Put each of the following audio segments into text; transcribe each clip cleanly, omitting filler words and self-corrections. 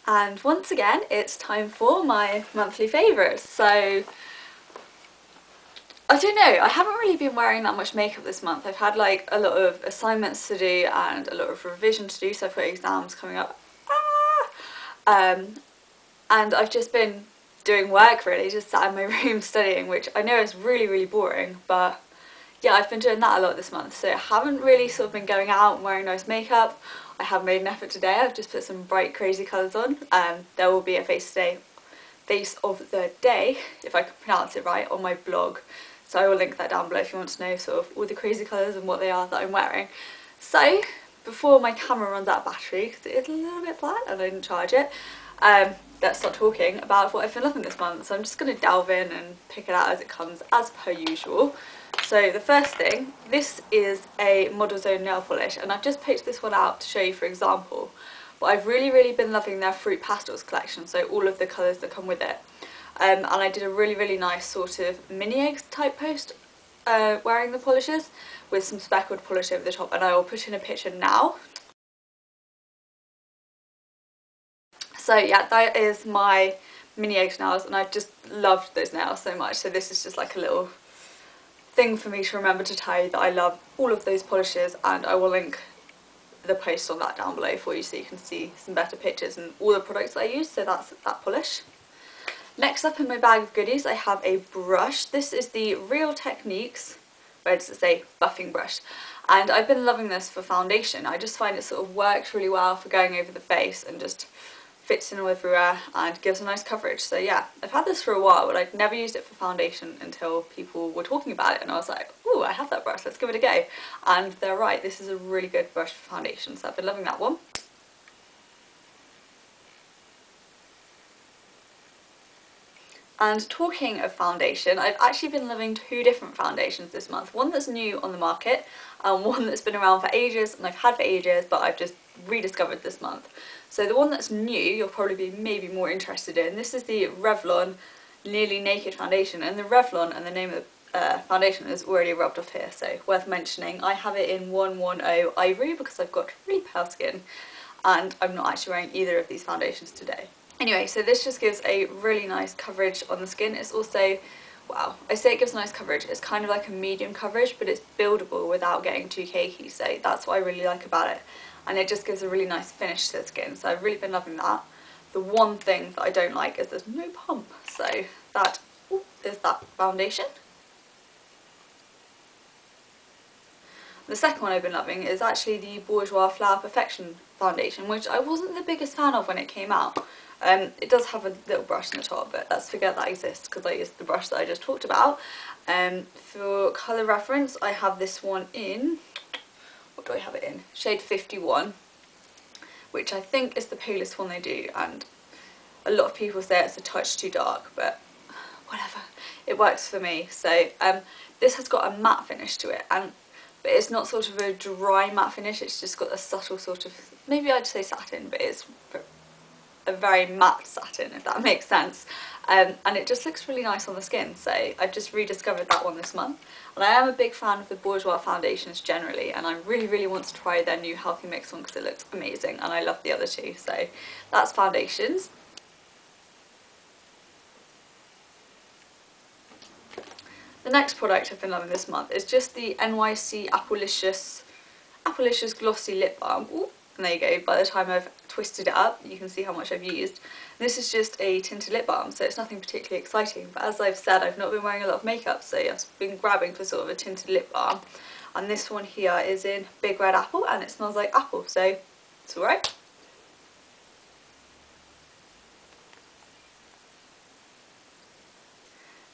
And once again, it's time for my monthly favourites. So, I don't know, I haven't really been wearing that much makeup this month. I've had like a lot of assignments to do and a lot of revision to do, so I've got exams coming up. And I've just been doing work really, just sat in my room studying, which I know is really, really boring, but yeah, I've been doing that a lot this month. So I haven't really sort of been going out and wearing nice makeup. I have made an effort today. I've just put some bright, crazy colours on. There will be a face of the day, if I can pronounce it right, on my blog. So I will link that down below if you want to know sort of all the crazy colours and what they are that I'm wearing. So before my camera runs out of battery, because it is a little bit flat and I didn't charge it, let's start talking about what I've been loving this month. So I'm just going to delve in and pick it out as it comes, as per usual. So the first thing, this is a Model Zone nail polish, and I've just picked this one out to show you for example, but I've really been loving their Fruit Pastels collection, so all of the colours that come with it. And I did a really nice sort of mini eggs type post wearing the polishes with some speckled polish over the top, and I will put in a picture now. So yeah, that is my mini eggs nails, and I've just loved those nails so much, so this is just like a little thing for me to remember to tell you that I love all of those polishes, and I will link the post on that down below for you so you can see some better pictures and all the products that I use. So that's that polish. Next up in my bag of goodies I have a brush. This is the Real Techniques, where does it say, buffing brush, and I've been loving this for foundation. I just find it sort of works really well for going over the face and just fits in everywhere and gives a nice coverage. So yeah, I've had this for a while, but I'd never used it for foundation until people were talking about it, and I was like, ooh, I have that brush, let's give it a go. And they're right, this is a really good brush for foundation, so I've been loving that one. And talking of foundation, I've actually been loving two different foundations this month. One that's new on the market and one that's been around for ages and I've had for ages, but I've just rediscovered this month. So the one that's new, you'll probably be maybe more interested in. This is the Revlon Nearly Naked Foundation, and the Revlon and the name of the foundation is already rubbed off here, so worth mentioning. I have it in 110 Ivory because I've got really pale skin and I'm not actually wearing either of these foundations today. Anyway, so this just gives a really nice coverage on the skin. It's also, wow, I say it gives nice coverage, it's kind of like a medium coverage, but it's buildable without getting too cakey, so that's what I really like about it. And it just gives a really nice finish to the skin, so I've really been loving that. The one thing that I don't like is there's no pump, so that is that foundation. The second one I've been loving is actually the Bourjois Flower Perfection foundation, which I wasn't the biggest fan of when it came out. It does have a little brush in the top, but let's forget that exists because I used the brush that I just talked about. For colour reference, I have this one in, what do I have it in? Shade 51, which I think is the palest one they do, and a lot of people say it's a touch too dark, but whatever, it works for me. So this has got a matte finish to it, but it's not sort of a dry matte finish, it's just got a subtle sort of, maybe I'd say satin, but it's a very matte satin, if that makes sense. And it just looks really nice on the skin, so I've just rediscovered that one this month. And I am a big fan of the Bourjois foundations generally, and I really want to try their new Healthy Mix one because it looks amazing, and I love the other two, so that's foundations. The next product I've been loving this month is just the NYC Appolicious Glossy Lip Balm. Ooh, and there you go, by the time I've twisted it up you can see how much I've used. This is just a tinted lip balm, so it's nothing particularly exciting, but as I've said, I've not been wearing a lot of makeup, so I've been grabbing for sort of a tinted lip balm, and this one here is in Big Red Apple and it smells like apple, so it's alright.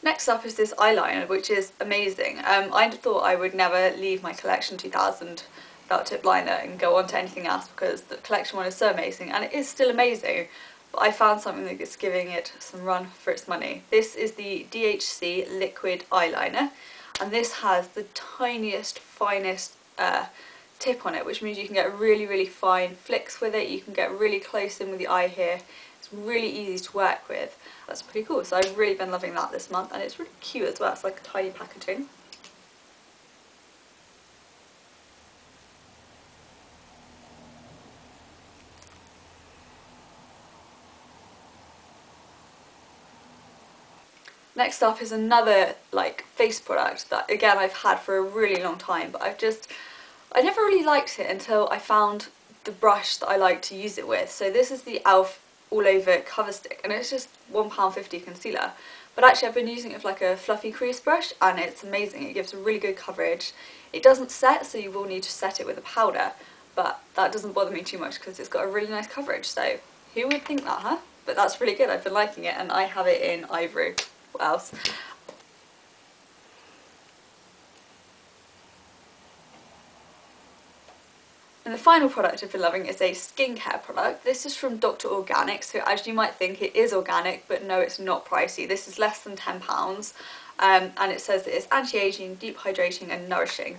Next up is this eyeliner, which is amazing. I thought I would never leave my Collection 2000 felt tip liner and go on to anything else because the collection one is so amazing, and it is still amazing, but I found something that is giving it some run for its money. This is the DHC Liquid Eyeliner, and this has the tiniest, finest tip on it, which means you can get really fine flicks with it, you can get really close in with the eye here. It's really easy to work with. That's pretty cool, so I've really been loving that this month, and it's really cute as well. It's like a tiny packaging. Next up is another like face product that again I've had for a really long time, but I never really liked it until I found the brush that I like to use it with. So this is the ALF All Over Cover Stick, and it's just £1.50 concealer. But actually I've been using it with like a fluffy crease brush, and it's amazing. It gives a really good coverage. It doesn't set, so you will need to set it with a powder, but that doesn't bother me too much because it's got a really nice coverage. So who would think that, huh? But that's really good. I've been liking it, and I have it in Ivory. What else? And the final product I've been loving is a skincare product. This is from Dr. Organic, so as you might think it is organic, but no, it's not pricey. This is less than £10, and it says that it's anti-aging, deep hydrating and nourishing.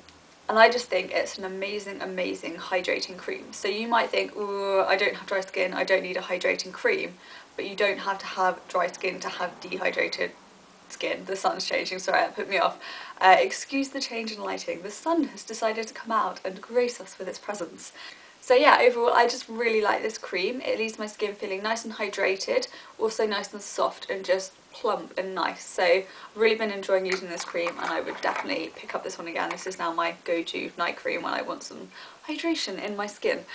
And I just think it's an amazing, amazing hydrating cream. So you might think, ooh, I don't have dry skin, I don't need a hydrating cream, but you don't have to have dry skin to have dehydrated skin. The sun's changing, sorry, that put me off. Excuse the change in lighting. The sun has decided to come out and grace us with its presence. So yeah, overall I just really like this cream. It leaves my skin feeling nice and hydrated, also nice and soft and just plump and nice. So I've really been enjoying using this cream, and I would definitely pick up this one again. This is now my go-to night cream when I want some hydration in my skin.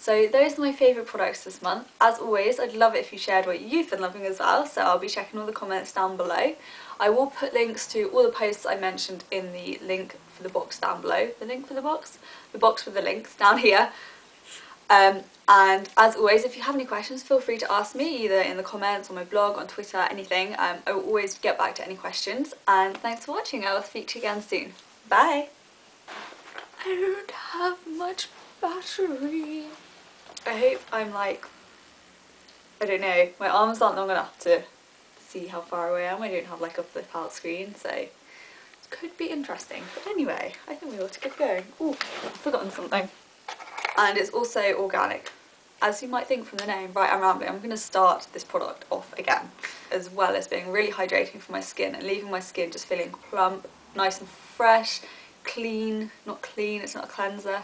So those are my favourite products this month. As always, I'd love it if you shared what you've been loving as well, so I'll be checking all the comments down below. I will put links to all the posts I mentioned in the link for the box down below. The link for the box? The box with the links down here. And as always, if you have any questions, feel free to ask me either in the comments, on my blog, on Twitter, anything. I will always get back to any questions. And thanks for watching. I will speak to you again soon. Bye! I don't have much battery. I hope I'm like, I don't know, my arms aren't long enough to see how far away I am. I don't have like a flip out screen, so it could be interesting. But anyway, I think we ought to get going. Oh, I've forgotten something. And it's also organic, as you might think from the name. Right, I'm rambling. I'm going to start this product off again, as well as being really hydrating for my skin and leaving my skin just feeling plump, nice and fresh, clean, not clean, it's not a cleanser.